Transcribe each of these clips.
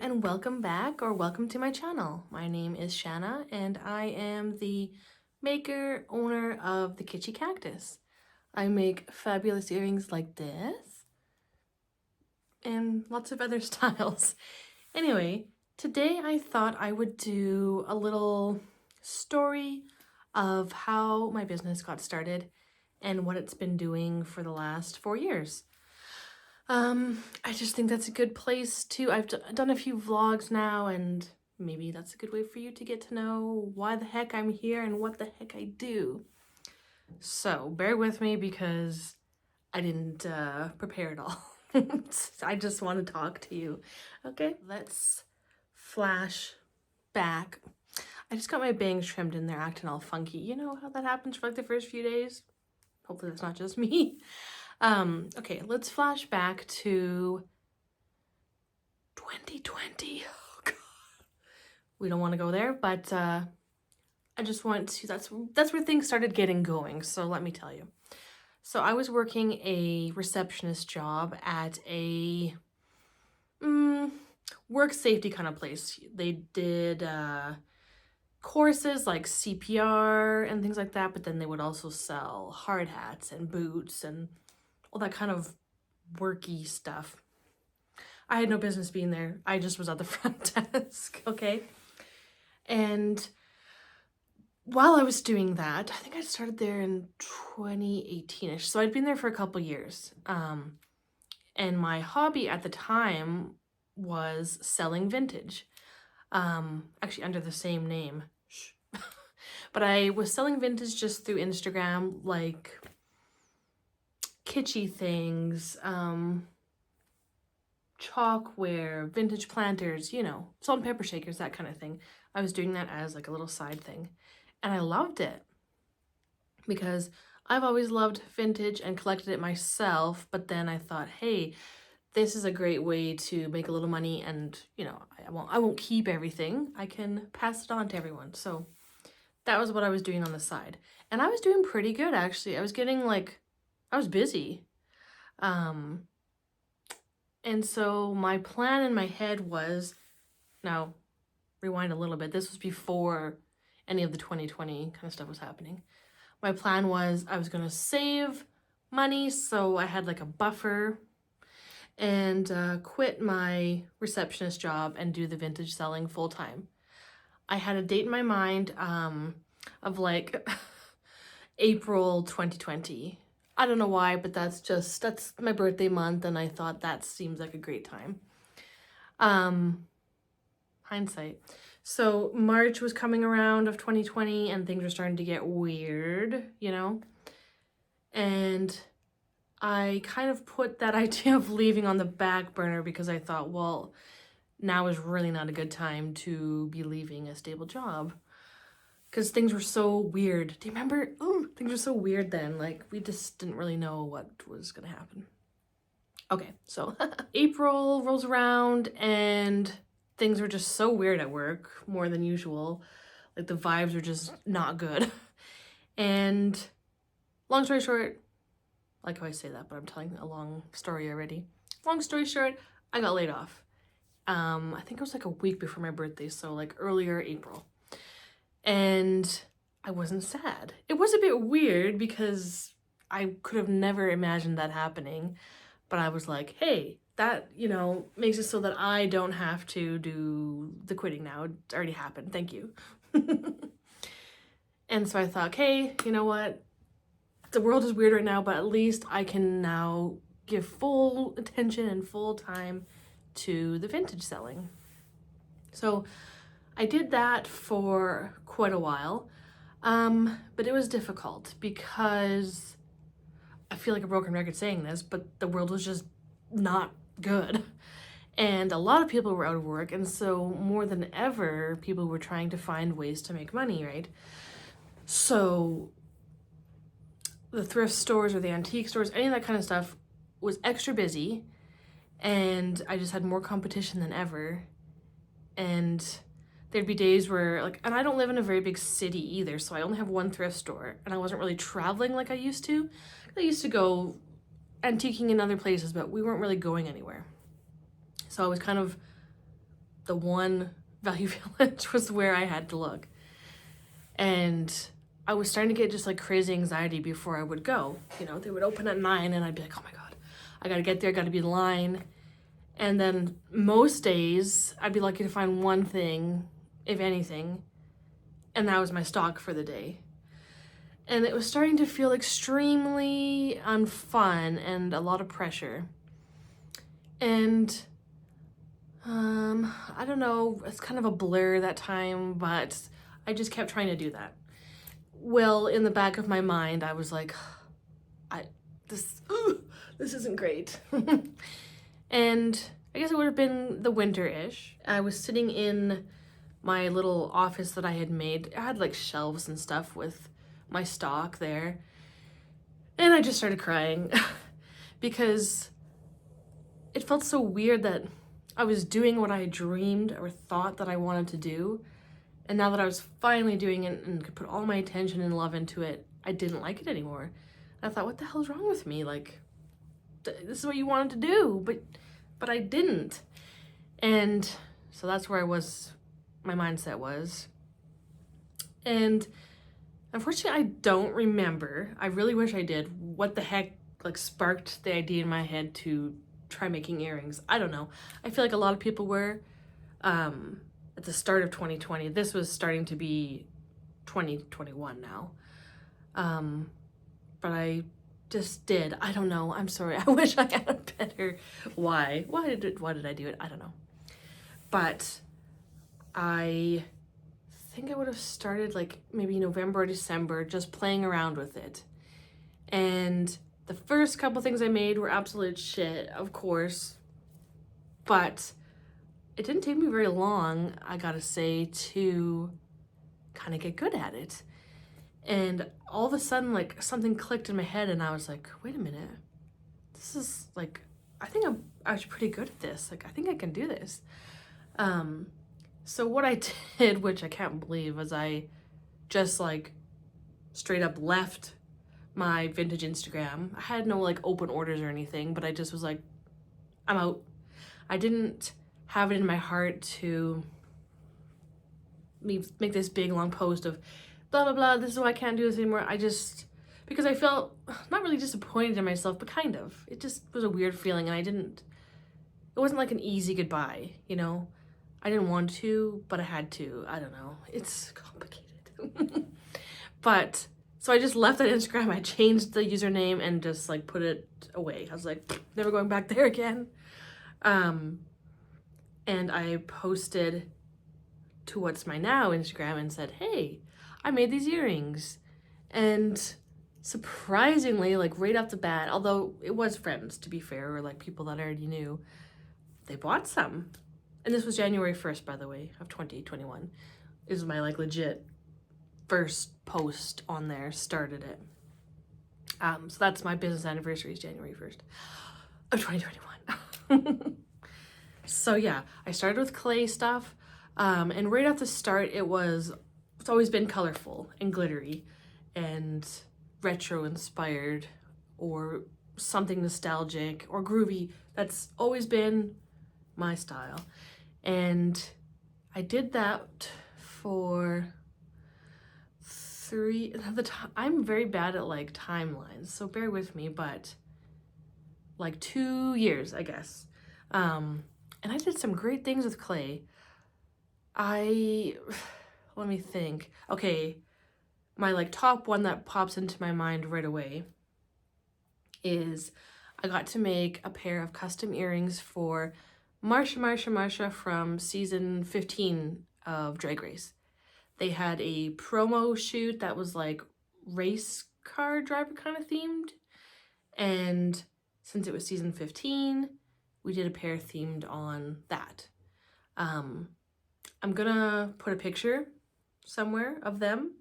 and welcome back or welcome to my channel. My name is Shanna and I am the maker, owner of the Kitschy Cactus. I make fabulous earrings like this and lots of other styles. Anyway, today I thought I would do a little story of how my business got started and what it's been doing for the last 4 years. I just think that's a good place to, I've done a few vlogs now, and maybe that's a good way for you to get to know why the heck I'm here and what the heck I do. So bear with me because I didn't prepare it all. I just want to talk to you. Okay, let's flash back. I just got my bangs trimmed and they're acting all funky. You know how that happens for like the first few days? Hopefully that's not just me. Okay, let's flash back to 2020. Oh God. We don't want to go there, but I just want to, that's where things started getting going, so let me tell you. So I was working a receptionist job at a work safety kind of place. They did courses like CPR and things like that, but then they would also sell hard hats and boots and all that kind of worky stuff. I had no business being there. I just was at the front desk, okay? And while I was doing that, I think I started there in 2018-ish, so I'd been there for a couple years. And my hobby at the time was selling vintage, actually under the same name. But I was selling vintage just through Instagram, like kitschy things, chalkware, vintage planters, you know, salt and pepper shakers, that kind of thing. I was doing that as like a little side thing. And I loved it because I've always loved vintage and collected it myself. But then I thought, hey, this is a great way to make a little money, and you know, I won't keep everything. I can pass it on to everyone. So that was what I was doing on the side. And I was doing pretty good, actually. I was getting like, I was busy. And so my plan in my head was, now rewind a little bit, this was before any of the 2020 kind of stuff was happening. My plan was I was gonna save money, so I had like a buffer, and quit my receptionist job and do the vintage selling full time. I had a date in my mind of like April 2020. I don't know why, but that's my birthday month, and I thought that seems like a great time. Hindsight. So March was coming around of 2020 and things were starting to get weird, you know? And I kind of put that idea of leaving on the back burner because I thought, well, now is really not a good time to be leaving a stable job. Because things were so weird. Do you remember? Oh, things were so weird then. Like, we just didn't really know what was gonna happen. Okay, so April rolls around and things were just so weird at work, more than usual. Like, the vibes were just not good. And long story short, I like how I say that, but I'm telling a long story already. Long story short, I got laid off. I think it was like a week before my birthday, so like earlier April. And I wasn't sad. It was a bit weird because I could have never imagined that happening. But I was like, hey, that, you know, makes it so that I don't have to do the quitting now. It's already happened. Thank you. And so I thought, hey, you know what? The world is weird right now, but at least I can now give full attention and full time to the vintage selling. So I did that for quite a while, but it was difficult because I feel like a broken record saying this, but the world was just not good. And a lot of people were out of work, and so more than ever, people were trying to find ways to make money, right? So the thrift stores or the antique stores, any of that kind of stuff was extra busy, and I just had more competition than ever. And there'd be days where, like, and I don't live in a very big city either, so I only have one thrift store, and I wasn't really traveling like I used to. I used to go antiquing in other places, but we weren't really going anywhere. So I was kind of the one Value Village was where I had to look. And I was starting to get just like crazy anxiety before I would go. You know, they would open at 9 and I'd be like, oh my God, I gotta get there, gotta be in line. And then most days I'd be lucky to find one thing, if anything, and that was my stock for the day. And it was starting to feel extremely unfun and a lot of pressure. And I don't know, it's kind of a blur that time, but I just kept trying to do that. Well, in the back of my mind, I was like, this isn't great. And I guess it would have been the winter-ish. I was sitting in my little office that I had made. I had like shelves and stuff with my stock there. And I just started crying because it felt so weird that I was doing what I dreamed or thought that I wanted to do. And now that I was finally doing it and could put all my attention and love into it, I didn't like it anymore. I thought, what the hell's wrong with me? Like, this is what you wanted to do, but I didn't. And so that's where my mindset was. And unfortunately, I don't remember. I really wish I did. What the heck, like, sparked the idea in my head to try making earrings? I don't know. I feel like a lot of people were at the start of 2020. This was starting to be 2021 now. But I just did. I don't know. I'm sorry. I wish I had a better why. Why did I do it? I don't know. But I think I would have started like maybe November or December just playing around with it. And the first couple things I made were absolute shit, of course. But it didn't take me very long, I gotta say, to kind of get good at it. And all of a sudden, like, something clicked in my head and I was like, wait a minute. This is like, I think I'm actually pretty good at this. Like, I think I can do this. So what I did, which I can't believe, was I just like straight up left my vintage Instagram. I had no like open orders or anything, but I just was like, I'm out. I didn't have it in my heart to make this big long post of blah, blah, blah, this is why I can't do this anymore. I just, because I felt not really disappointed in myself, but kind of. It just was a weird feeling and it wasn't like an easy goodbye, you know? I didn't want to, but I had to. I don't know. It's complicated. But, so I just left that Instagram. I changed the username and just like put it away. I was like, never going back there again. And I posted to what's my now Instagram and said, hey, I made these earrings. And surprisingly, like right off the bat, although it was friends, to be fair, or like people that I already knew, they bought some. And this was January 1st, by the way, of 2021. Is my like legit first post on there, started it. So that's my business anniversary is January 1st of 2021. So yeah, I started with clay stuff. And right at the start, it's always been colorful and glittery and retro inspired or something nostalgic or groovy. That's always been my style. And I did that for I'm very bad at like timelines, so bear with me, but like 2 years, I guess. And I did some great things with clay. Let me think. Okay, my like top one that pops into my mind right away is I got to make a pair of custom earrings for Marsha from season 15 of Drag Race. They had a promo shoot that was like race car driver kind of themed. And since it was season 15, we did a pair themed on that. I'm gonna put a picture somewhere of them.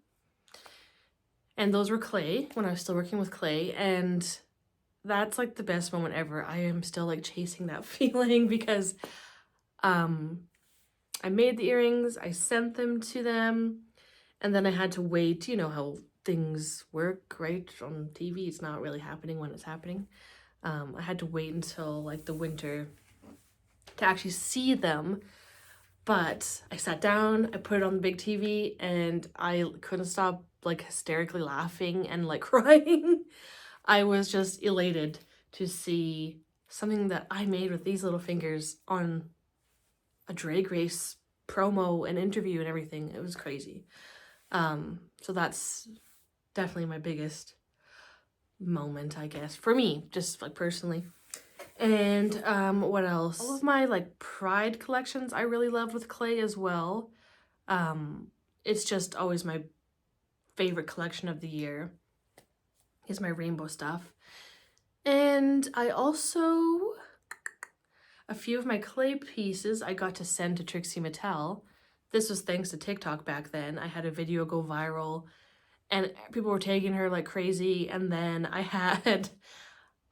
And those were clay when I was still working with clay. And that's like the best moment ever. I am still like chasing that feeling because I made the earrings, I sent them to them, and then I had to wait. You know how things work, right? On TV, it's not really happening when it's happening. I had to wait until like the winter to actually see them. But I sat down, I put it on the big TV, and I couldn't stop like hysterically laughing and like crying. I was just elated to see something that I made with these little fingers on a Drag Race promo and interview and everything. It was crazy. So that's definitely my biggest moment, I guess, for me, just like personally. And what else? All of my like Pride collections I really loved with clay as well. It's just always my favorite collection of the year is my rainbow stuff. And I also, a few of my clay pieces I got to send to Trixie Mattel. This was thanks to TikTok back then. I had a video go viral and people were tagging her like crazy. And then I had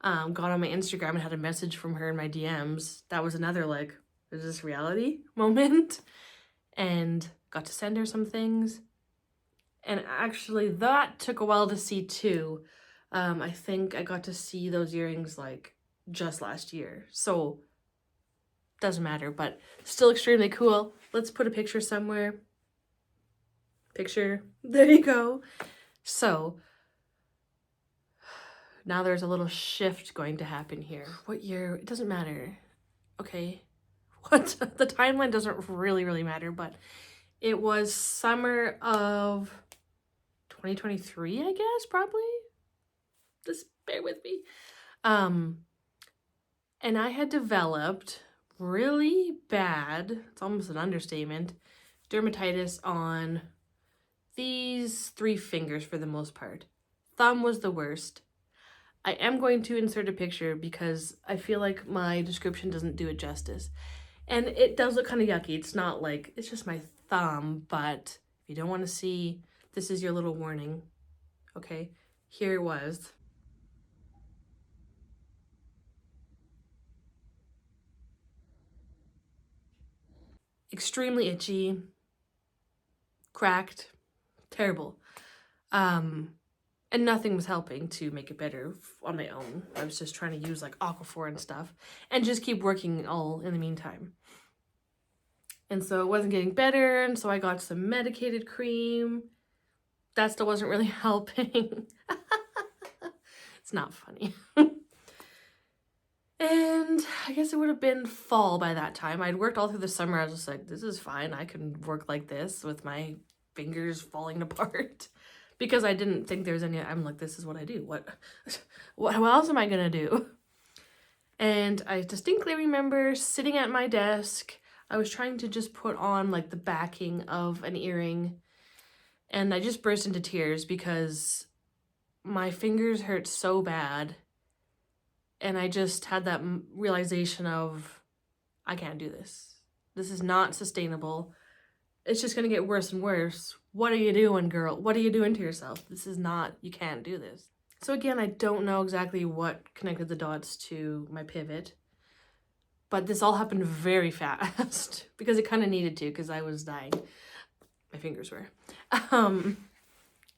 got on my Instagram and had a message from her in my DMs. That was another like, is this reality moment? And got to send her some things. And actually that took a while to see too. I think I got to see those earrings like just last year. So doesn't matter, but still extremely cool. Let's put a picture somewhere. Picture. There you go. So now there's a little shift going to happen here. What year? It doesn't matter. Okay. What? The timeline doesn't really matter, but it was summer of 2023, I guess, probably. Just bear with me. And I had developed really bad, it's almost an understatement, dermatitis on these 3 fingers for the most part. Thumb was the worst. I am going to insert a picture because I feel like my description doesn't do it justice. And it does look kind of yucky. It's not like, it's just my thumb, but if you don't want to see, this is your little warning. Okay, here it was. Extremely itchy, cracked, terrible. And nothing was helping to make it better on my own. I was just trying to use like Aquaphor and stuff and just keep working all in the meantime. And so it wasn't getting better, and so I got some medicated cream. That still wasn't really helping. It's not funny. And I guess it would have been fall by that time. I'd worked all through the summer. I was just like, this is fine. I can work like this with my fingers falling apart. Because I didn't think there was any, I'm like, this is what I do. What else am I gonna do? And I distinctly remember sitting at my desk. I was trying to just put on like the backing of an earring. And I just burst into tears because my fingers hurt so bad. And I just had that realization of, I can't do this. This is not sustainable. It's just going to get worse and worse. What are you doing, girl? What are you doing to yourself? This is not, you can't do this. So again, I don't know exactly what connected the dots to my pivot, but this all happened very fast because it kind of needed to because I was dying. My fingers were.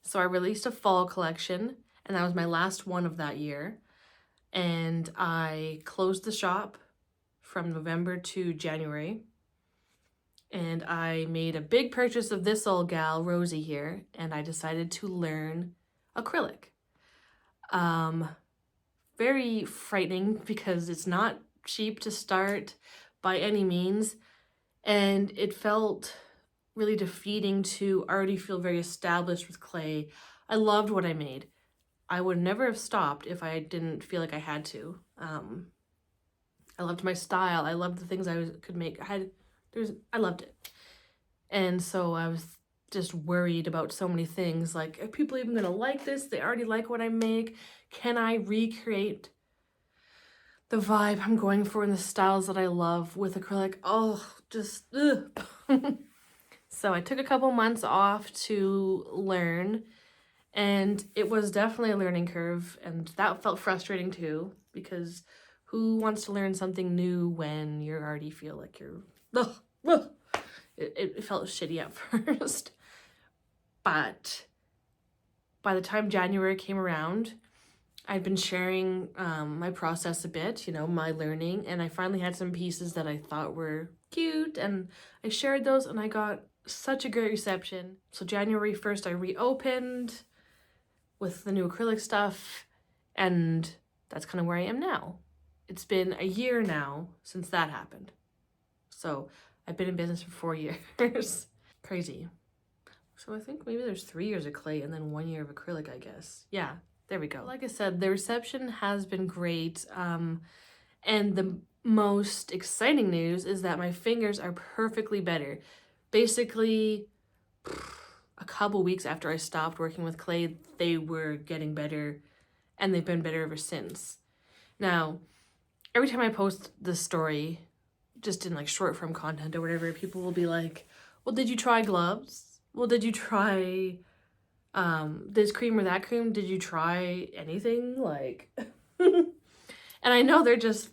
So I released a fall collection, and that was my last one of that year. And I closed the shop from November to January. And I made a big purchase of this old gal, Rosie here, and I decided to learn acrylic. Very frightening because it's not cheap to start by any means, and it felt really defeating to already feel very established with clay. I loved what I made. I would never have stopped if I didn't feel like I had to. I loved my style. I loved the things I could make. I loved it. And so I was just worried about so many things. Like, are people even gonna like this? They already like what I make. Can I recreate the vibe I'm going for in the styles that I love with acrylic? Oh, just ugh. So I took a couple months off to learn, and it was definitely a learning curve, and that felt frustrating too, because who wants to learn something new when you already feel like you're ugh. It felt shitty at first, but by the time January came around, I'd been sharing my process a bit, you know, my learning, and I finally had some pieces that I thought were cute, and I shared those, and I got such a great reception. So January 1st, I reopened with the new acrylic stuff, and that's kind of where I am now. It's been a year now since that happened. So I've been in business for 4 years. Crazy. So I think maybe there's 3 years of clay and then 1 year of acrylic, I guess. Yeah, there we go. Like I said, the reception has been great. And the most exciting news is that my fingers are perfectly better. Basically, a couple weeks after I stopped working with clay, they were getting better, and they've been better ever since. Now, every time I post this story, just in like short form content or whatever, people will be like, well, did you try gloves? Well, did you try this cream or that cream? Did you try anything? Like, and I know they're just,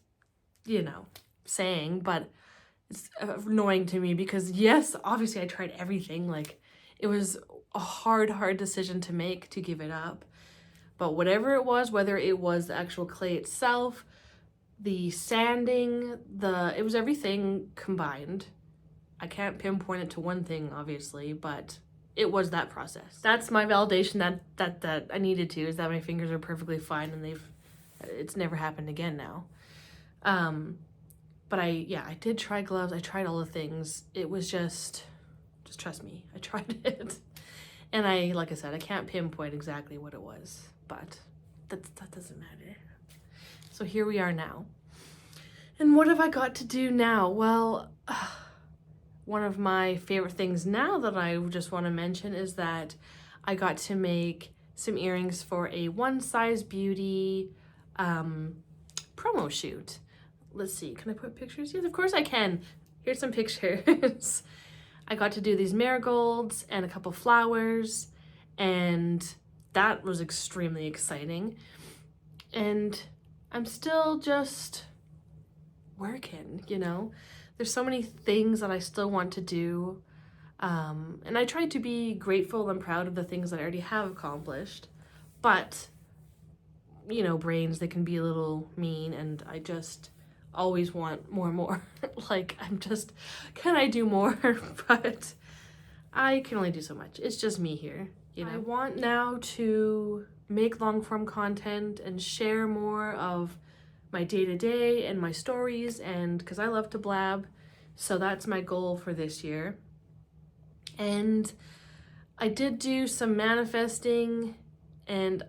you know, saying, but it's annoying to me because yes, obviously I tried everything. Like, it was a hard decision to make to give it up. But whatever it was, whether it was the actual clay itself, the sanding, it was everything combined. I can't pinpoint it to one thing, obviously, but it was that process. That's my validation that I needed to, is that my fingers are perfectly fine and it's never happened again now. But I did try gloves. I tried all the things. It was just trust me, I tried it. And like I said, I can't pinpoint exactly what it was, but that doesn't matter. So here we are now. And what have I got to do now? Well, one of my favorite things now that I just want to mention is that I got to make some earrings for a One Size Beauty promo shoot. Let's see, can I put pictures? Yes, of course I can. Here's some pictures. I got to do these marigolds and a couple flowers, and that was extremely exciting. And I'm still just working, you know? There's so many things that I still want to do. And I try to be grateful and proud of the things that I already have accomplished. But, you know, brains, they can be a little mean, and I just always want more and more. Like, can I do more? But I can only do so much. It's just me here, you know? I want now to make long form content and share more of my day-to-day and my stories, and because I love to blab, so that's my goal for this year. And I did do some manifesting, and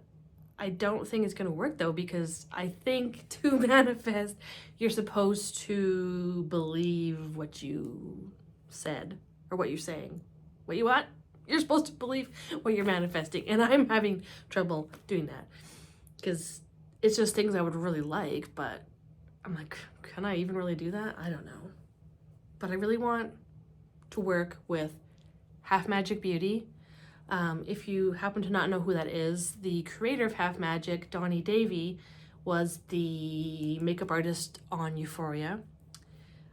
I don't think it's going to work though, because I think to manifest, you're supposed to believe what you said or what you're saying. What? You're supposed to believe what you're manifesting, and I'm having trouble doing that because it's just things I would really like, but I'm like, can I even really do that? I don't know. But I really want to work with Half Magic Beauty. If you happen to not know who that is, the creator of Half Magic, Donnie Davy, was the makeup artist on Euphoria.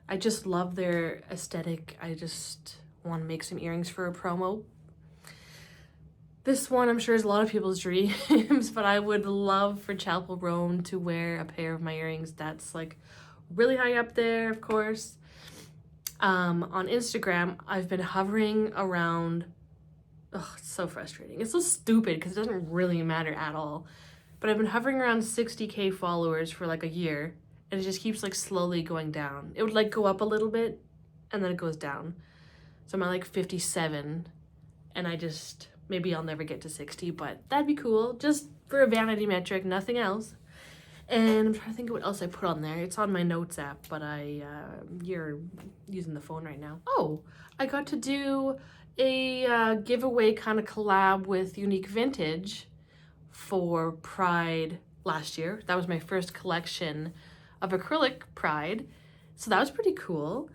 I just love their aesthetic. I just want to make some earrings for a promo. This one, I'm sure, is a lot of people's dreams, but I would love for Chapel Roan to wear a pair of my earrings. That's like really high up there, of course. On Instagram, I've been hovering around. Oh, it's so frustrating. It's so stupid because it doesn't really matter at all. But I've been hovering around 60K followers for like a year, and it just keeps like slowly going down. It would like go up a little bit and then it goes down. So I'm at like 57, and maybe I'll never get to 60, but that'd be cool. Just for a vanity metric, nothing else. And I'm trying to think of what else I put on there. It's on my notes app, but you're using the phone right now. Oh, I got to do a giveaway kind of collab with Unique Vintage for Pride last year. That was my first collection of acrylic Pride, so that was pretty cool.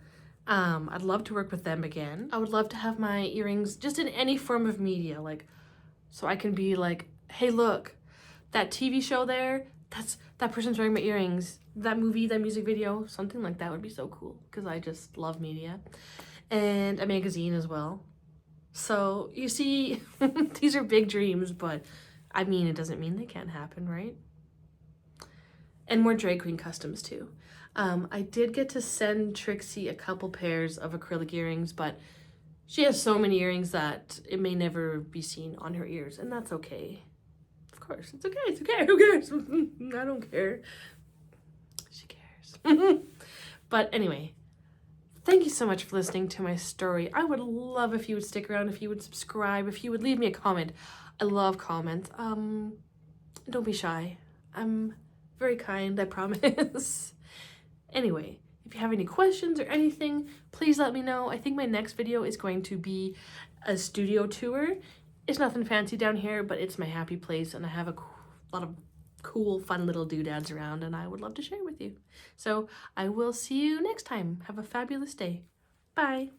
I'd love to work with them again. I would love to have my earrings just in any form of media, like, so I can be like, hey, look, that TV show there, that person's wearing my earrings. That movie, that music video, something like that would be so cool, because I just love media. And a magazine as well. So you see, these are big dreams, but I mean, it doesn't mean they can't happen, right? and more drag queen customs too. I did get to send Trixie a couple pairs of acrylic earrings, but she has so many earrings that it may never be seen on her ears, and that's okay. Of course, it's okay, it's okay, who cares? I don't care. She cares. But anyway, thank you so much for listening to my story. I would love if you would stick around, if you would subscribe, if you would leave me a comment. I love comments. Don't be shy. I'm very kind, I promise. Anyway, if you have any questions or anything, please let me know. I think my next video is going to be a studio tour. It's nothing fancy down here, but it's my happy place, and I have a lot of cool, fun little doodads around, and I would love to share with you. So I will see you next time. Have a fabulous day. Bye.